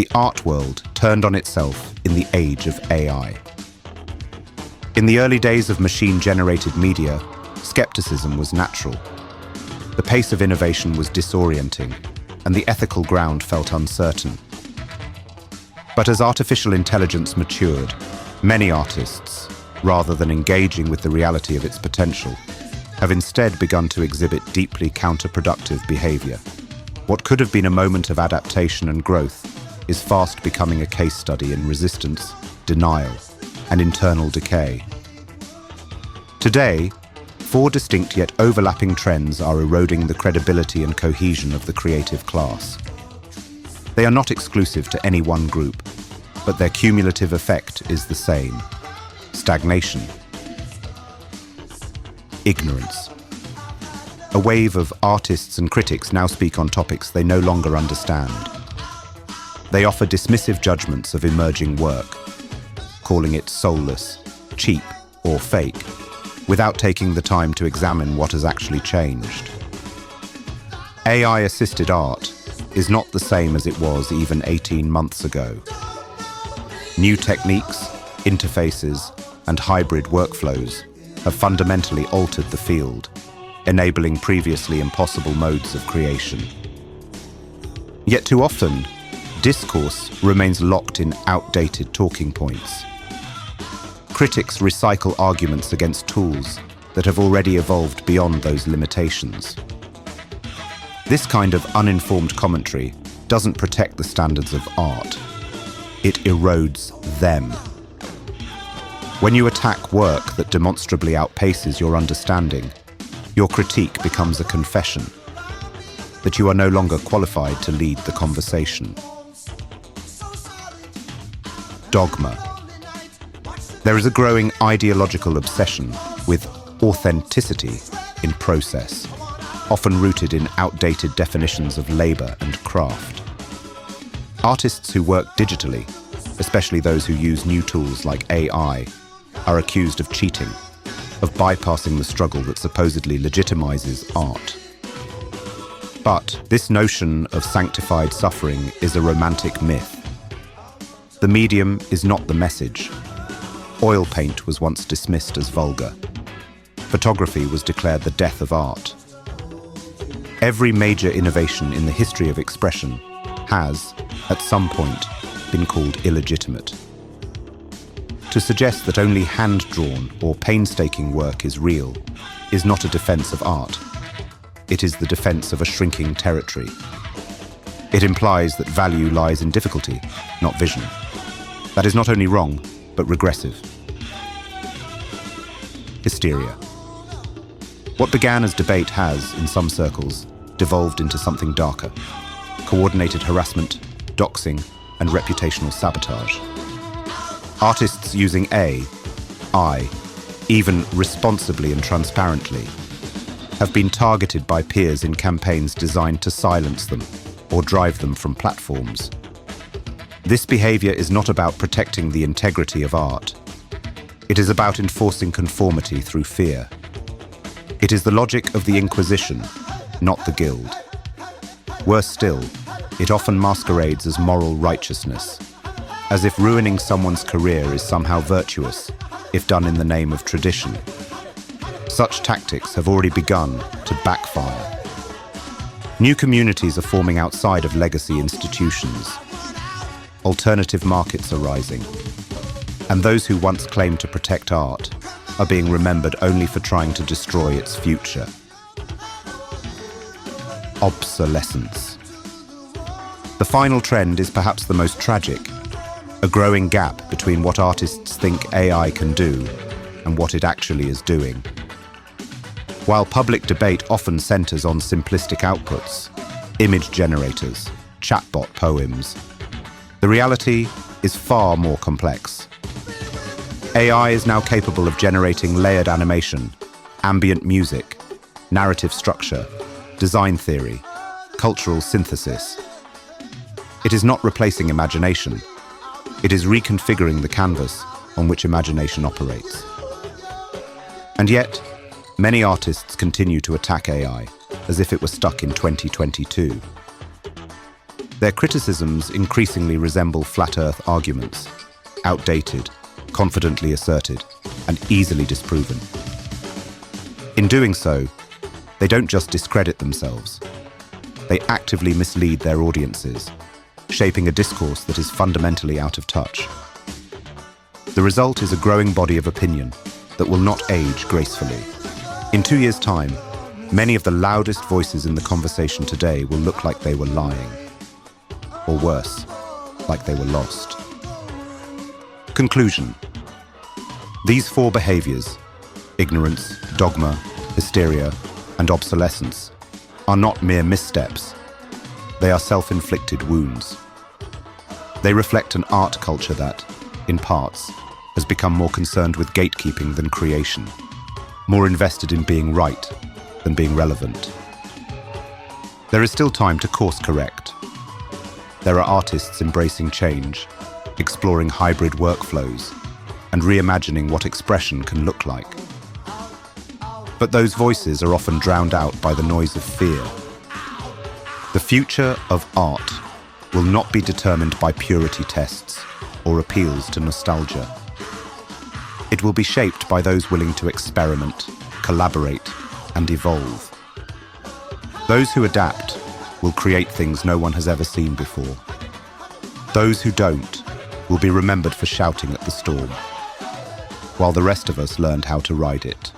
the art world turned on itself in the age of AI. In the early days of machine-generated media, skepticism was natural. The pace of innovation was disorienting, and the ethical ground felt uncertain. But as artificial intelligence matured, many artists, rather than engaging with the reality of its potential, have instead begun to exhibit deeply counterproductive behavior. What could have been a moment of adaptation and growth is fast becoming a case study in resistance, denial, and internal decay. Today, 4 distinct yet overlapping trends are eroding the credibility and cohesion of the creative class. They are not exclusive to any one group, but their cumulative effect is the same: stagnation, ignorance. A wave of artists and critics now speak on topics they no longer understand. They offer dismissive judgments of emerging work, calling it soulless, cheap, or fake, without taking the time to examine what has actually changed. AI-assisted art is not the same as it was even 18 months ago. New techniques, interfaces, and hybrid workflows have fundamentally altered the field, enabling previously impossible modes of creation. Yet too often, discourse remains locked in outdated talking points. Critics recycle arguments against tools that have already evolved beyond those limitations. This kind of uninformed commentary doesn't protect the standards of art. It erodes them. When you attack work that demonstrably outpaces your understanding, your critique becomes a confession that you are no longer qualified to lead the conversation. Dogma. There is a growing ideological obsession with authenticity in process, often rooted in outdated definitions of labor and craft. Artists who work digitally, especially those who use new tools like AI, are accused of cheating, of bypassing the struggle that supposedly legitimizes art. But this notion of sanctified suffering is a romantic myth. The medium is not the message. Oil paint was once dismissed as vulgar. Photography was declared the death of art. Every major innovation in the history of expression has, at some point, been called illegitimate. To suggest that only hand-drawn or painstaking work is real is not a defense of art. It is the defense of a shrinking territory. It implies that value lies in difficulty, not vision. That is not only wrong, but regressive. Hysteria. What began as debate has, in some circles, devolved into something darker: coordinated harassment, doxing, and reputational sabotage. Artists using AI, even responsibly and transparently, have been targeted by peers in campaigns designed to silence them or drive them from platforms. This behavior is not about protecting the integrity of art. It is about enforcing conformity through fear. It is the logic of the Inquisition, not the Guild. Worse still, it often masquerades as moral righteousness, as if ruining someone's career is somehow virtuous if done in the name of tradition. Such tactics have already begun to backfire. New communities are forming outside of legacy institutions. Alternative markets are rising, and those who once claimed to protect art are being remembered only for trying to destroy its future. Obsolescence. The final trend is perhaps the most tragic: a growing gap between what artists think AI can do and what it actually is doing. While public debate often centers on simplistic outputs, image generators, chatbot poems, the reality is far more complex. AI is now capable of generating layered animation, ambient music, narrative structure, design theory, cultural synthesis. It is not replacing imagination. It is reconfiguring the canvas on which imagination operates. And yet, many artists continue to attack AI as if it were stuck in 2022. Their criticisms increasingly resemble flat earth arguments, outdated, confidently asserted, and easily disproven. In doing so, they don't just discredit themselves. They actively mislead their audiences, shaping a discourse that is fundamentally out of touch. The result is a growing body of opinion that will not age gracefully. In 2 years' time, many of the loudest voices in the conversation today will look like they were lying. Or worse, like they were lost. Conclusion. These four behaviors, ignorance, dogma, hysteria, and obsolescence, are not mere missteps. They are self-inflicted wounds. They reflect an art culture that, in parts, has become more concerned with gatekeeping than creation, more invested in being right than being relevant. There is still time to course correct. There are artists embracing change, exploring hybrid workflows, and reimagining what expression can look like. But those voices are often drowned out by the noise of fear. The future of art will not be determined by purity tests or appeals to nostalgia. It will be shaped by those willing to experiment, collaborate, and evolve. Those who adapt will create things no one has ever seen before. Those who don't will be remembered for shouting at the storm, while the rest of us learned how to ride it.